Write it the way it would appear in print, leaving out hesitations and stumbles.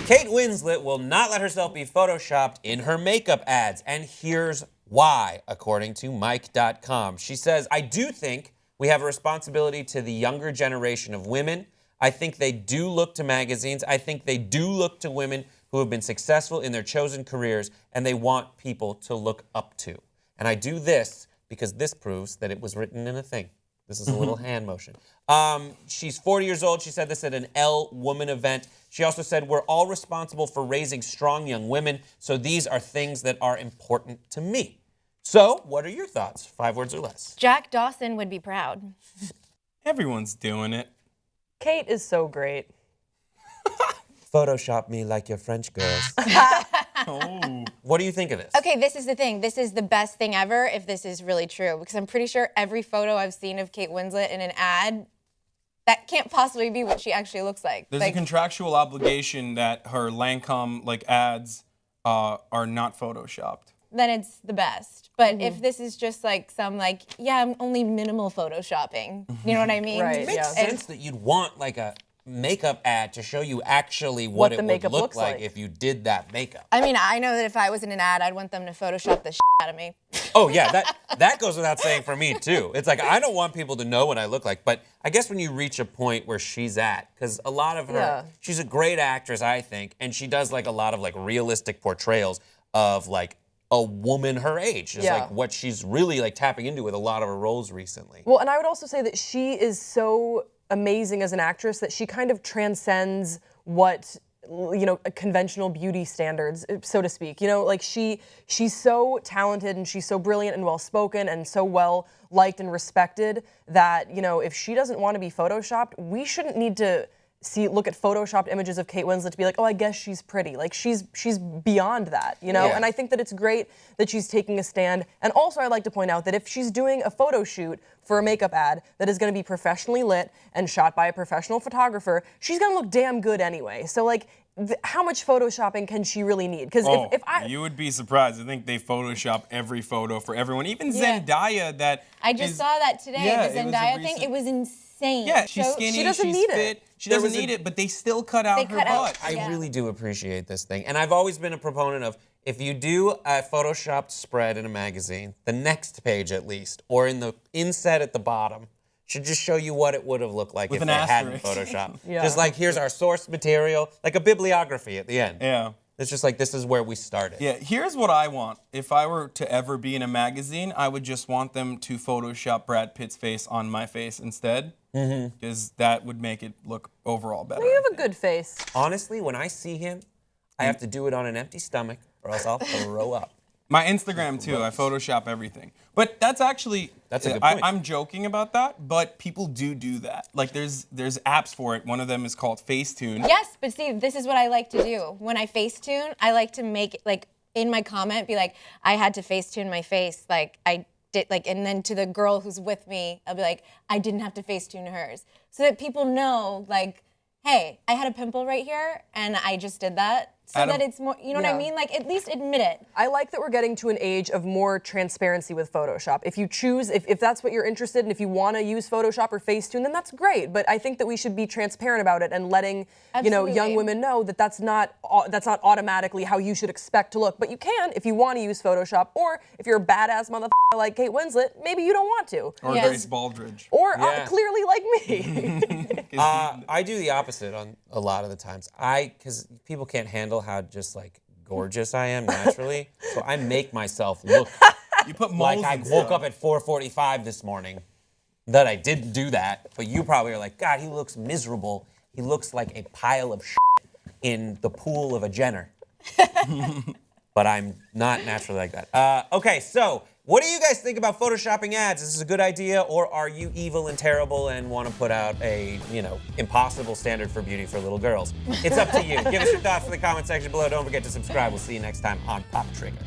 Kate Winslet will not let herself be photoshopped in her makeup ads, and here's why, according to Mike.com. She says, I do think we have a responsibility to the younger generation of women. I think they do look to magazines. I think they do look to women who have been successful in their chosen careers, and they want people to look up to. And I do this because this proves that it was written in a thing. This is a little hand motion. She's 40 years old. She said this at an Elle Woman event. She also said, we're all responsible for raising strong young women, so these are things that are important to me. So, what are your thoughts? 5 words or less. Jack Dawson would be proud. Everyone's doing it. Kate is so great. Photoshop me like your French girls. Oh. What do you think of this? Okay, this is the thing. This is the best thing ever if this is really true, because I'm pretty sure every photo I've seen of Kate Winslet in an ad, that can't possibly be what she actually looks like. There's a contractual obligation that her Lancome ads are not photoshopped. Then it's the best. But if this is just some yeah, I'm only minimal photoshopping. You know what I mean? Right. It makes sense that you'd want like a makeup ad to show you actually what it would look like if you did that makeup. I mean, I know that if I was in an ad, I'd want them to Photoshop the shit out of me. Oh yeah, that goes without saying for me too. It's like I don't want people to know what I look like, but I guess when you reach a point where she's at, because a lot of her, she's a great actress, I think, and she does like a lot of like realistic portrayals of like a woman her age. Is like what she's really like tapping into with a lot of her roles recently. Well, and I would also say that she is so amazing as an actress that she kind of transcends what conventional beauty standards, so to speak. Like she's so talented and she's so brilliant and well spoken and so well liked and respected that if she doesn't want to be photoshopped, we shouldn't need to look at photoshopped images of Kate Winslet to be like, oh, I guess she's pretty. Like she's beyond that, And I think that it's great that she's taking a stand. And also I'd like to point out that if she's doing a photo shoot for a makeup ad that is going to be professionally lit and shot by a professional photographer, she's going to look damn good anyway. So like, how much photoshopping can she really need? Because if you would be surprised. I think they Photoshop every photo for everyone. Even Zendaya, I just saw that today. The Zendaya thing, it was insane. Yeah, she's skinny, she doesn't she's need fit. it. She doesn't need it, but they still cut out her butt. I really do appreciate this thing. And I've always been a proponent of, if you do a photoshopped spread in a magazine, the next page at least, or in the inset at the bottom, should just show you what it would have looked like if they hadn't photoshopped. Just like, here's our source material, like a bibliography at the end. Yeah. It's just like, this is where we started. Yeah, here's what I want. If I were to ever be in a magazine, I would just want them to Photoshop Brad Pitt's face on my face instead. Because that would make it look overall better. You have a good face. Honestly, when I see him, I have to do it on an empty stomach or else I'll throw up. My Instagram too, I Photoshop everything. But that's actually, a good point. I'm joking about that, but people do that. Like there's apps for it. One of them is called Facetune. Yes, but see, this is what I like to do. When I Facetune, I like to make it, in my comment, be like, I had to Facetune my face, I did, and then to the girl who's with me, I'll be like, I didn't have to Facetune hers. So that people know, hey, I had a pimple right here, and I just did that. So that it's more, you know what I mean? At least admit it. I like that we're getting to an age of more transparency with Photoshop. If you choose, if that's what you're interested in, if you want to use Photoshop or Facetune, then that's great. But I think that we should be transparent about it and letting, young women know that that's not automatically how you should expect to look. But you can if you want to use Photoshop, or if you're a badass motherfucker like Kate Winslet, maybe you don't want to. Or Grace Baldridge. Or clearly like me. I do the opposite on a lot of the times. Because people can't handle how just gorgeous I am naturally, so I make myself look like I woke up at 4:45 this morning. That I didn't do that, but you probably are like, God, he looks miserable. He looks like a pile of shit in the pool of a Jenner. But I'm not naturally like that. Okay, so what do you guys think about photoshopping ads? Is this a good idea, or are you evil and terrible and want to put out a, impossible standard for beauty for little girls? It's up to you. Give us your thoughts in the comment section below. Don't forget to subscribe. We'll see you next time on Pop Trigger.